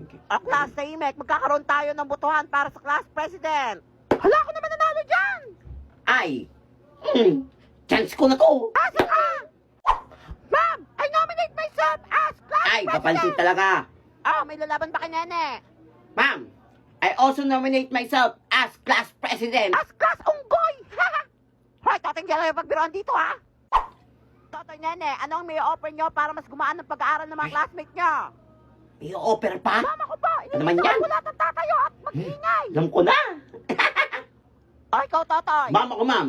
Ang class tahimik, magkakaroon tayo ng botohan para sa class president. Hala, ako naman nanalo dyan! Ay! Chance ko na to! Asa ka? Ma'am, I nominate myself as class Ay, president! kapansin talaga! May lalaban ba kay Nene? Ma'am, I also nominate myself as class president! As class unggoy! Hoy, Totoy, hindi lang yung pagbiroan dito, ha? Totoy, Nene, anong may offer nyo para mas gumaan ng pag-aaral ng mga classmates nyo? May offer pa? Mama ko pa, Ano naman yan? ko lahat ng tatayo at mag-ingay. Alam ko na! Ikaw, Totoy. Ma'am ako, ma'am.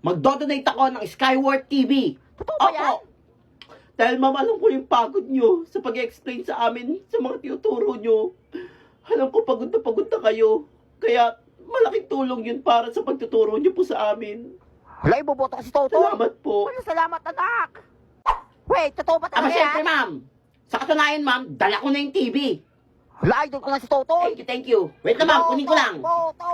Magdodonate ako ng Skyward TV. Totoo ba yan? Dahil ma'am, alam ko yung pagod nyo sa pag-explain sa amin sa mga tinuturo nyo. Alam ko pagod na kayo. Kaya malaking tulong yun para sa pagtuturo nyo po sa amin. Wala, iboboto ko si Totoy. Salamat po. Wala, salamat, anak. Wait, totoo ba talaga Siyempre, yan? ma'am. Sa katunayan, ma'am, dala ko na yung TV. Wala, idol ko na si Totoy. Thank you. Wait na, ma'am. Kunin ko lang. Boto.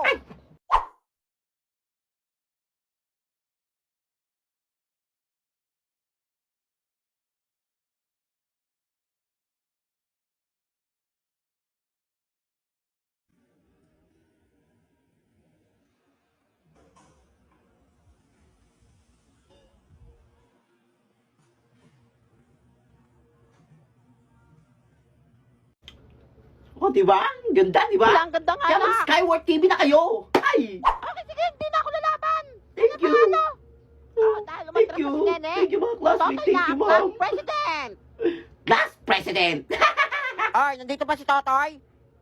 Oh, di ba? Ang ganda, di ba? Wala, ang ganda nga, Kaya anak. mag-Skyward TV na kayo. Ay! Okay, sige, hindi na ako lalaban. Thank you. Dahil Thank umatras you. na si Nene. Thank you, mga classmates. Totoy Thank na you, ang ma'am. class president. Class president. Nandito pa si Totoy.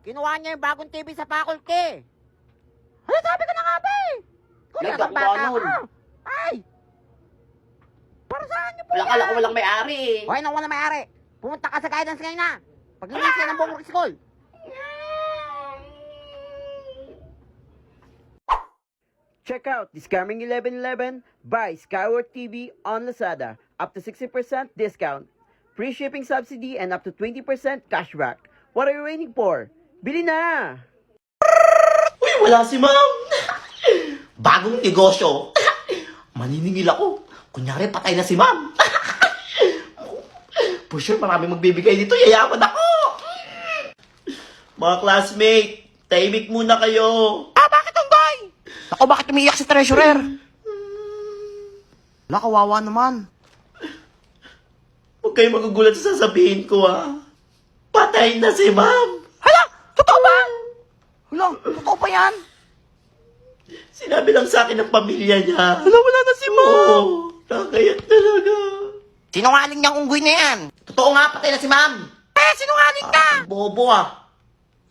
Kinuha niya yung bagong TV sa faculty. Ano, sabi ko na nga ba eh. Kung Like, nasang ako bata nun. ka. Ay! Para saan niyo po Wala yan? kala ko walang may-ari eh. Hoy, nang wala may-ari. Pumunta ka sa guidance ngayon na. Paglinis ka ng buong rock school. Check out Discovering 1111 by Skyward TV on Lazada. Up to 60% discount, free shipping subsidy, and up to 20% cashback. What are you waiting for? Bili na! Uy, wala si ma'am. Bagong negosyo. Maniningil ako. Kunyari, patay na si ma'am. For sure, maraming magbibigay dito. Yayaman ako. Mga classmate, tahimik muna kayo. Bakit unggoy? Ako, bakit umiiyak si treasurer? Wala, kawawa naman. Huwag kayo magugulat sa sasabihin ko, Patay na si ma'am. Hala, totoo ba? Hala, totoo ba yan? Sinabi lang sa akin ng pamilya niya. Hala, wala na si Oo, nakakayat talaga. Sinungaling niyang unggoy na yan. Totoo nga, patay na si ma'am. Sinungaling ka. Bobo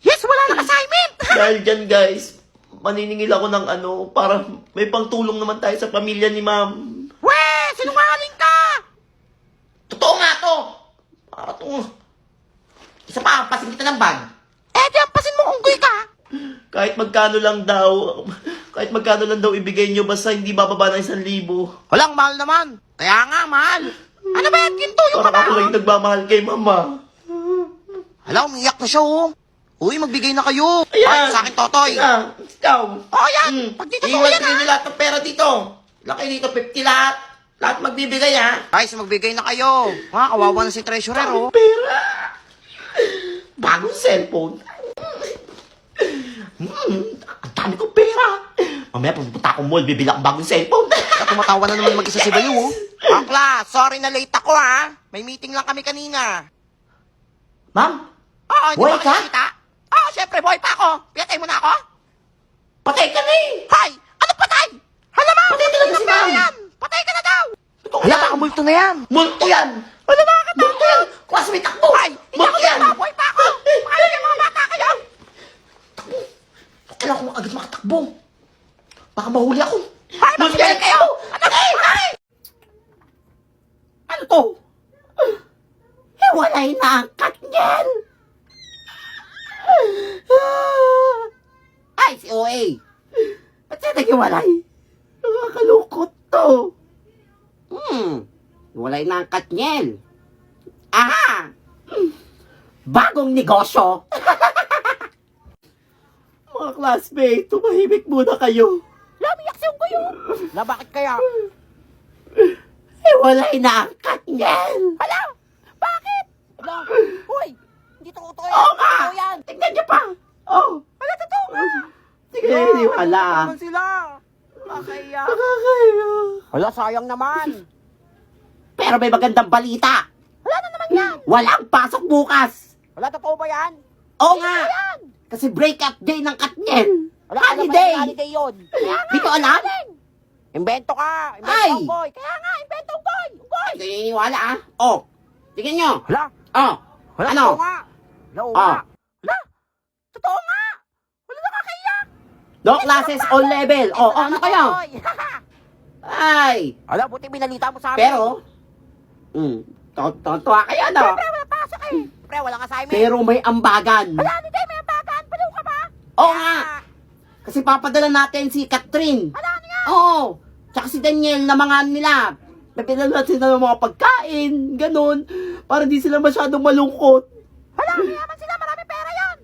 Yes, wala na assignment. Dahil dyan guys, maniningil ako ng para may pangtulong naman tayo sa pamilya ni ma'am. Sinungaling ka. Totoo nga to! Para to. Isa pa, pasin kita ng bag. Diyampasin mo unggoy ka. Kahit magkano lang daw ibigay nyo, basta hindi bababa ng 1,000. Walang mahal naman. Kaya nga, mahal. Ano ba yan, ginto yung Parang ako lang yung nagmamahal kay mama. Hala, umiyak na siya, oh. Uy, magbigay na kayo. Ayan. Sa akin, Totoy. Ayan, ikaw. Yan. Pag dito Iwan kayo na lahat ng pera dito. Laki dito, 50 lahat. Lahat magbibigay, So magbigay na kayo. Kawawa na si treasurer, oh. Pera. Bagong cellphone. Ang dami kong pera. Mamaya pupunta akong mall, bibili akong bagong cellphone. Tumatawa na naman mag-isa si Bayo, oh. Akla, sorry na late ako, ha. May meeting lang kami kanina. Ma'am, Hindi Buhay ba ka? kita? Syempre, buhay pa ako. Pinatay mo na ako? patay ka na eh. Hay! Ano patay? Hala, ma'am! Patay talaga si ma'am. Yan. Patay ka na daw! Totoo Hala, yan. baka multo na yan. Multo yan. Hala, bakit Multo yan. Classmate takbo. Hay! Hindi ako Multo yan. dito, buhay pa ako! Paano yung mga bata kayo? Kailangan ko agad makatakbo. Baka mahuli ako. Hay, magbigay kayo! Ano ba? Hay! Ano to? Hiwalay na ang Katniel. Ay, si OA. Ba't siya naghiwalay? Nakakalungkot to. Hiwalay na ang Katniel. Aha! Bagong negosyo. Mga classmate, tumahimik muna kayo. Lamiyak si Unggoy, oh. Hala, bakit kaya? Hiwalay na ang Katniel. Hala! Bakit? Hala, uy! Hindi totoo yan. Oo nga! Totoo yan. Tingnan niyo pa! Oh! Wala, totoo nga. Sige, naniniwala ah. Naman sila. Nakakaya. Nakakaya. Wala, sayang naman. Pero may magandang balita. Wala na naman yan. Walang pasok bukas. Wala, totoo ba yan? Oo nga. Totoo yan. Kasi breakup day ng Katniel. Wala, Holiday. holiday yun. Kaya nga. Di ko alam. Invento ka. Invento Ay. ang boy. Kaya nga, invento ang boy. Boy. Hindi ko naniniwala ah. Oh, tingnan niyo. Wala. Oh, Wala, ano? totoo nga. Wala, oo Ah. nga. Wala. Totoo nga. Wala nakakaya. No classes, all level. Oh, ano kayo? Ay, Wala, buti binalita mo sa amin. pero, tontuwa kayo, no? Pre, wala pasok eh. Pre, walang assignment. Pero may ambagan. Wala, hindi, may bagan. Paliw ka ba? Oo nga. Kasi papadala natin si Catherine. Wala, ano nga? Oo. Tsaka si Daniel na mga nila. Napilan natin sila ng mga pagkain, ganun. Para di sila masyadong malungkot. Wala, mayaman sila. Marami pera yan.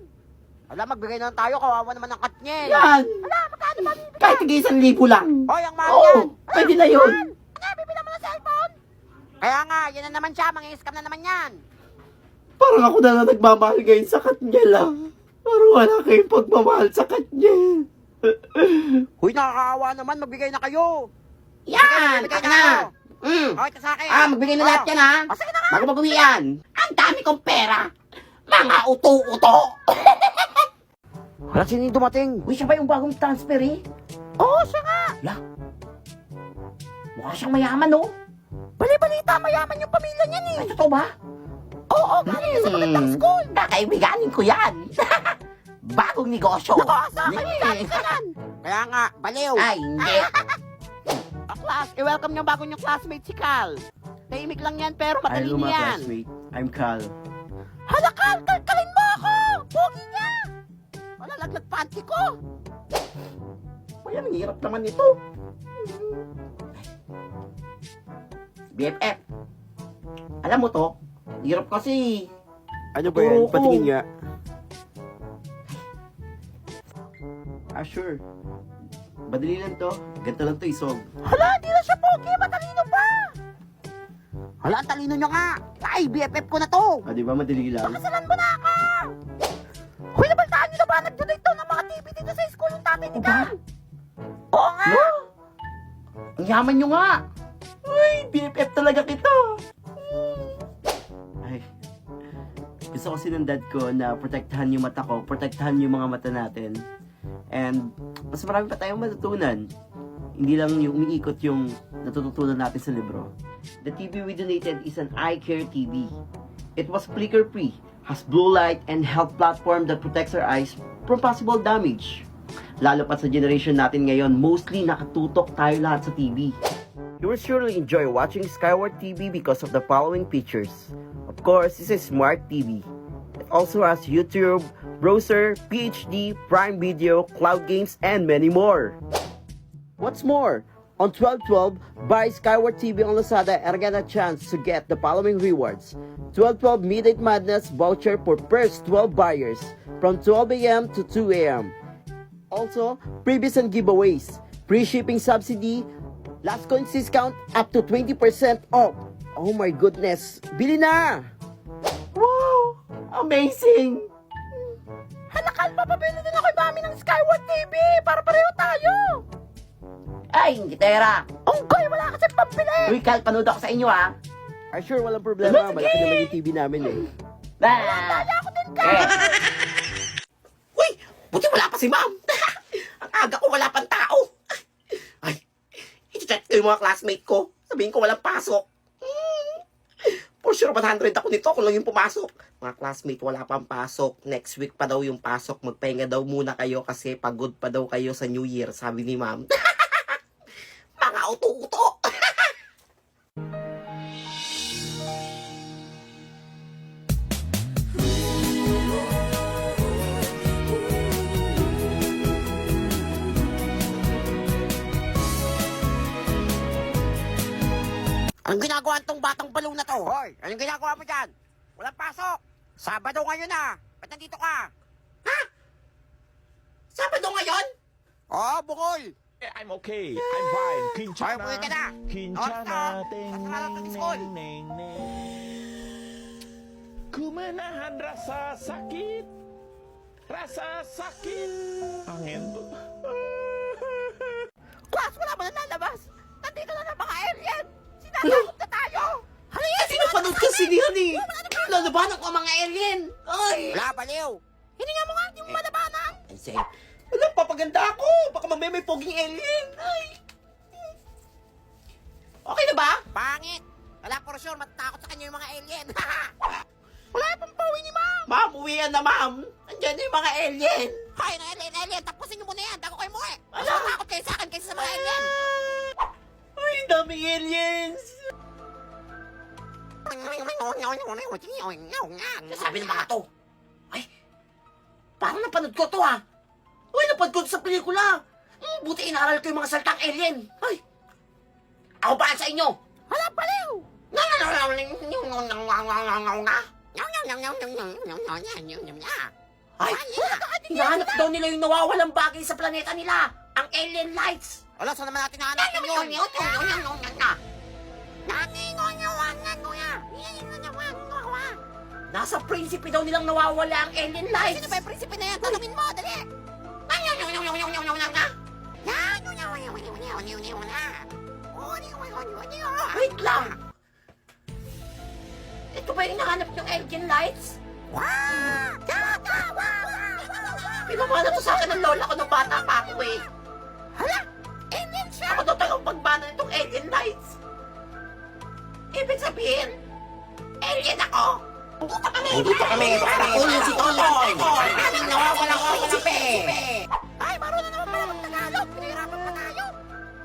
Wala, magbigay na lang tayo. Kawawa naman ng Katniel. Yan. Wala, magkano ba bibigyan? Kahit tigil 1,000 lang. Hoy, ang mahal Oo, yan. pwede na yun. Ano, bibila mo ng cellphone? Kaya nga, yan na naman siya. Mangi-scam na naman yan. Parang ako na lang nagmamahal ngayon sa Katniel ah. Parang wala kayong pagmamahal sa Katniel. Huy, nakakaawa naman. Magbigay na kayo. Yan, Magbigay taka na. Okay, ka sa akin. Magbigay na lahat yan ha. Sige na nga. Bago mag-uwi yan. Ang dami kong pera. Mga uto-uto. Wala, sino yung dumating? Uy, siya ba yung bagong transfer eh? Oo, siya nga. Mukha siyang mayaman no? Bali-balita, mayaman yung pamilya niya ni. Ay, totoo ba? Oo, galing niya sa magandang school. Kakaibiganin ko yan. Bagong negosyo. Naku, asa ka niya, galing ka yan. Kaya nga, baliw. Ay, hindi. Class, i-welcome niyo bago niyong classmate si Cal. Tahimik lang yan, pero matalino yan. I'm Cal. Hala, Cal, kalkalin mo ako! Pogi niya! Wala, laglag panty ko. Uy, ang hirap naman ito. BFF. Alam mo to, hirap kasi. Ano ba yan? Patingin nga. Sure. Madali lang to. Ganito lang to isolve. Hala, hindi na siya pogi, matalino pa. Hala, ang talino niyo nga. Ay, BFF ko na to. Di ba madali lang? Kasalan mo na ako! Hoy, nabaltaan niyo na ba? Nagdodate daw ng mga TV dito sa school yung tatay ni Cal. Oo nga! No? Ang yaman nyo nga! Uy, BFF talaga kita! Ay, gusto kasi ng dad ko na protektahan yung mata ko, protektahan yung mga mata natin. And mas marami pa tayong matutunan. Hindi lang yung umiikot yung natututunan natin sa libro. The TV we donated is an eye care TV. It was flicker-free, has blue light and health platform that protects our eyes from possible damage. Lalo pa sa generation natin ngayon, mostly nakatutok tayo lahat sa TV. You will surely enjoy watching Skyward TV because of the following features. Of course, this is Smart TV. It also has YouTube, browser, PhD, Prime Video, cloud games, and many more. What's more, on 12/12, buy Skyward TV on Lazada and get a chance to get the following rewards. 12/12 Midnight Madness voucher for first 12 buyers from 12 a.m. to 2 a.m. Also, previous and giveaways, free shipping subsidy, last coins discount up to 20% off. Oh my goodness, bili na! Wow! Amazing! Halakal, papabili din ako yung mami ng Skyward TV para pareho tayo. Ay, hindi tera! Unggoy, wala kasi pambili. Uy, Cal, panood ako sa inyo ah! Ay sure, walang problema. Sige! Malaki naman yung TV namin eh. Kaya ako din ka. Uy! Buti wala pa si ma'am! Ang aga ko, wala pang tao! Ay, i-check ko yung mga classmate ko. Sabihin ko walang pasok. For sure, 100 ako nito kung lang yung pumasok. Mga classmate, wala pang pasok. Next week pa daw yung pasok. Magpahinga daw muna kayo kasi pagod pa daw kayo sa New Year, sabi ni ma'am. Mga uto-uto! Anong ginagawa tong batang balaw na to? Hoy, anong ginagawa mo dyan? Walang pasok. Sabado ngayon na. Ba't nandito ka? Sabado ngayon? Oo, bukol. I'm okay. I'm fine. Hoy, Kinchana. umuwi ka na. Kinchana. Oras na. Ting, Pasok ka na ning, ng school. ning, ning, ning. Ku menahan rasa sakit. Rasa sakit. Angin. Class, wala mo na lalabas. Nandito na ng mga alien. Sinasakot na tayo. Halika, Kasi napanood kasi niyan eh. Lalabanan ko ang mga alien. Ay! Wala, baliw. Hininga mo nga, hindi mo malabanan. Kasi, wala, papaganda ako. Baka mamaya may poging alien. Ay! Okay na ba? Pangit. Wala for sure, matatakot sa kanya yung mga alien. Wala pang pauwi ni ma'am. Ma'am, uwian na ma'am. Andiyan na yung mga alien. Hay, na alien. Tapusin niyo muna yan. Dago kayo mo eh. Mas Ala. matakot kayo sa akin kaysa sa mga alien. Ay, daming aliens. Sabi ng mga to. Ay, parang napanood ko to ah. Uy, napanood ko to sa pelikula. Buti inaral ko yung mga saltang alien. Ay, ako ba sa inyo? Hala, baliw. Ay, hinahanap daw nila yung nawawalang bagay sa planeta nila. Ang alien lights. Wala, saan naman natin nahanapin yun? Nasa prinsipe daw nilang nawawala ang alien lights. Sino ba yung prinsipe na yan? Tanungin mo, dali. Wait lang. Ito ba yung hinahanap yung alien lights? Pinamana to sa akin ng lola ko nung bata pa ako eh. Hala, alien siya. Ako daw tagang pagbana nitong alien lights. Ibig sabihin, alien ako. Nandito kami para kunin si Totoy. Aming nawawalang prinsipe. Ay, marunong naman pala mag-Tagalog. Pinahirapan pa tayo.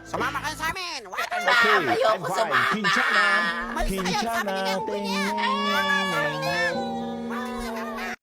Sumama kayo sa amin. Okay, Ayoko I'm sa fine. mama. Kinchana. Malis na kayo. Sabi niyo kayo, Kinchana. humingi.